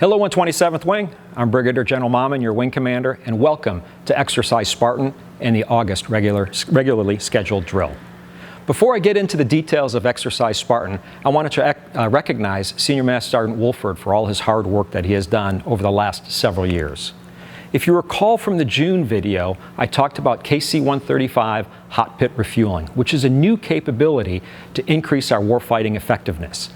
Hello 127th Wing, I'm Brigadier General Mammen, your wing commander, and welcome to Exercise Spartan and the August regularly scheduled drill. Before I get into the details of Exercise Spartan, I wanted to recognize Senior Master Sergeant Wolford for all his hard work that he has done over the last several years. If you recall from the June video, I talked about KC-135 hot pit refueling, which is a new capability to increase our warfighting effectiveness.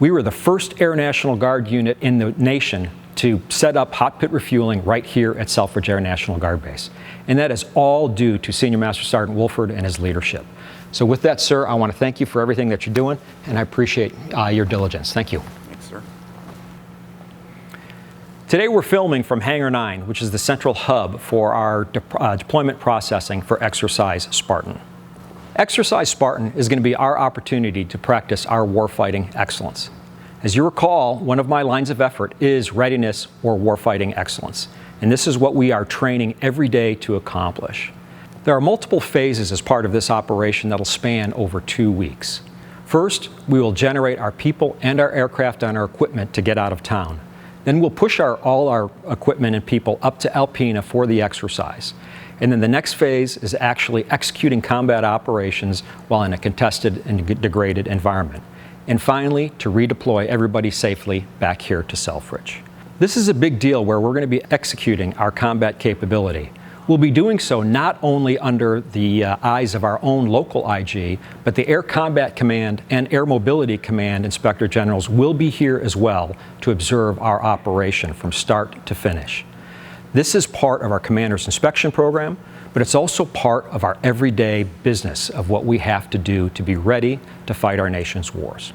We were the first Air National Guard unit in the nation to set up hot pit refueling right here at Selfridge Air National Guard Base. And that is all due to Senior Master Sergeant Wolford and his leadership. So with that, sir, I want to thank you for everything that you're doing, and I appreciate your diligence. Thank you. Thanks, sir. Today we're filming from Hangar 9, which is the central hub for our deployment processing for Exercise Spartan. Exercise Spartan is going to be our opportunity to practice our warfighting excellence. As you recall, one of my lines of effort is readiness or warfighting excellence, and this is what we are training every day to accomplish. There are multiple phases as part of this operation that will span over 2 weeks. First, we will generate our people and our aircraft and our equipment to get out of town. Then we'll push all our equipment and people up to Alpena for the exercise. And then the next phase is actually executing combat operations while in a contested and degraded environment. And finally, to redeploy everybody safely back here to Selfridge. This is a big deal where we're going to be executing our combat capability. We'll be doing so not only under the eyes of our own local IG, but the Air Combat Command and Air Mobility Command Inspector Generals will be here as well to observe our operation from start to finish. This is part of our Commander's Inspection Program, but it's also part of our everyday business of what we have to do to be ready to fight our nation's wars.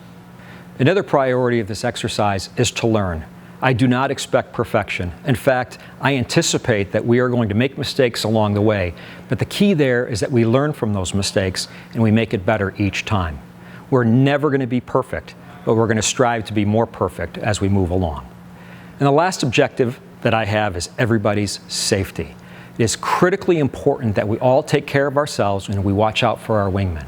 Another priority of this exercise is to learn. I do not expect perfection. In fact, I anticipate that we are going to make mistakes along the way, but the key there is that we learn from those mistakes and we make it better each time. We're never going to be perfect, but we're going to strive to be more perfect as we move along. And the last objective that I have is everybody's safety. It is critically important that we all take care of ourselves and we watch out for our wingmen.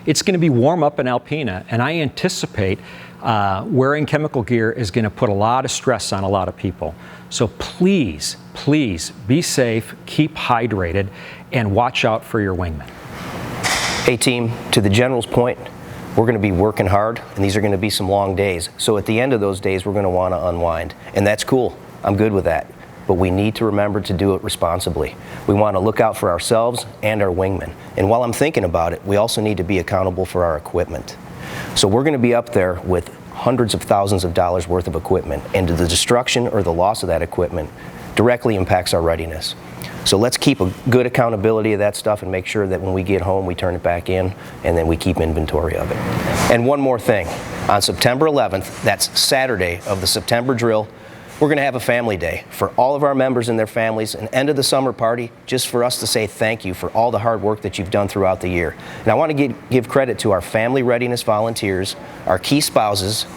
It's going to be warm up in Alpena, and I anticipate wearing chemical gear is going to put a lot of stress on a lot of people. So please, please be safe, keep hydrated, and watch out for your wingmen. Hey team, to the General's point, we're going to be working hard, and these are going to be some long days. So at the end of those days, we're going to want to unwind, and that's cool. I'm good with that. But we need to remember to do it responsibly. We want to look out for ourselves and our wingmen. And while I'm thinking about it, we also need to be accountable for our equipment. So we're going to be up there with hundreds of thousands of dollars worth of equipment, and the destruction or the loss of that equipment directly impacts our readiness. So let's keep a good accountability of that stuff and make sure that when we get home we turn it back in and then we keep inventory of it. And one more thing, on September 11th, that's Saturday of the September drill, we're going to have a family day for all of our members and their families, an end of the summer party just for us to say thank you for all the hard work that you've done throughout the year. And I want to give credit to our family readiness volunteers, our key spouses,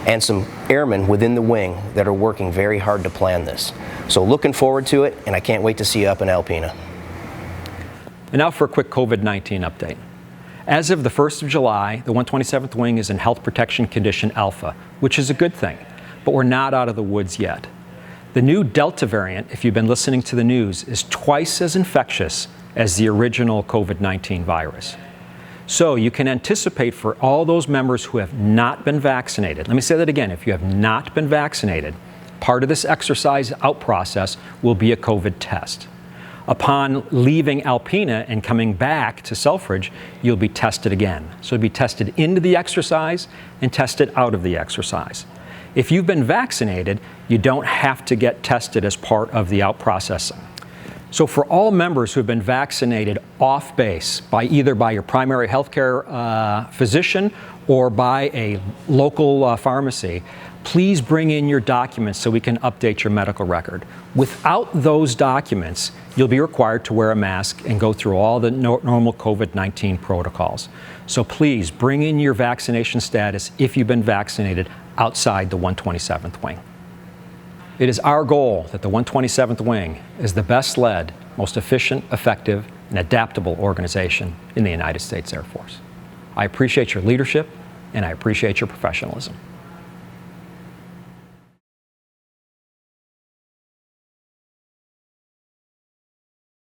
and some airmen within the wing that are working very hard to plan this. So looking forward to it, and I can't wait to see you up in Alpena. And now for a quick COVID-19 update. As of the 1st of July, the 127th Wing is in Health Protection Condition Alpha, which is a good thing. But we're not out of the woods yet. The new Delta variant, if you've been listening to the news, is twice as infectious as the original COVID-19 virus. So you can anticipate for all those members who have not been vaccinated, let me say that again, if you have not been vaccinated, part of this exercise out process will be a COVID test. Upon leaving Alpena and coming back to Selfridge, you'll be tested again. So you'll be tested into the exercise and tested out of the exercise. If you've been vaccinated, you don't have to get tested as part of the out processing. So for all members who have been vaccinated off base, either by your primary healthcare physician or by a local pharmacy, please bring in your documents so we can update your medical record. Without those documents, you'll be required to wear a mask and go through all the normal COVID-19 protocols. So please bring in your vaccination status if you've been vaccinated outside the 127th Wing. It is our goal that the 127th Wing is the best led, most efficient, effective, and adaptable organization in the United States Air Force. I appreciate your leadership and I appreciate your professionalism.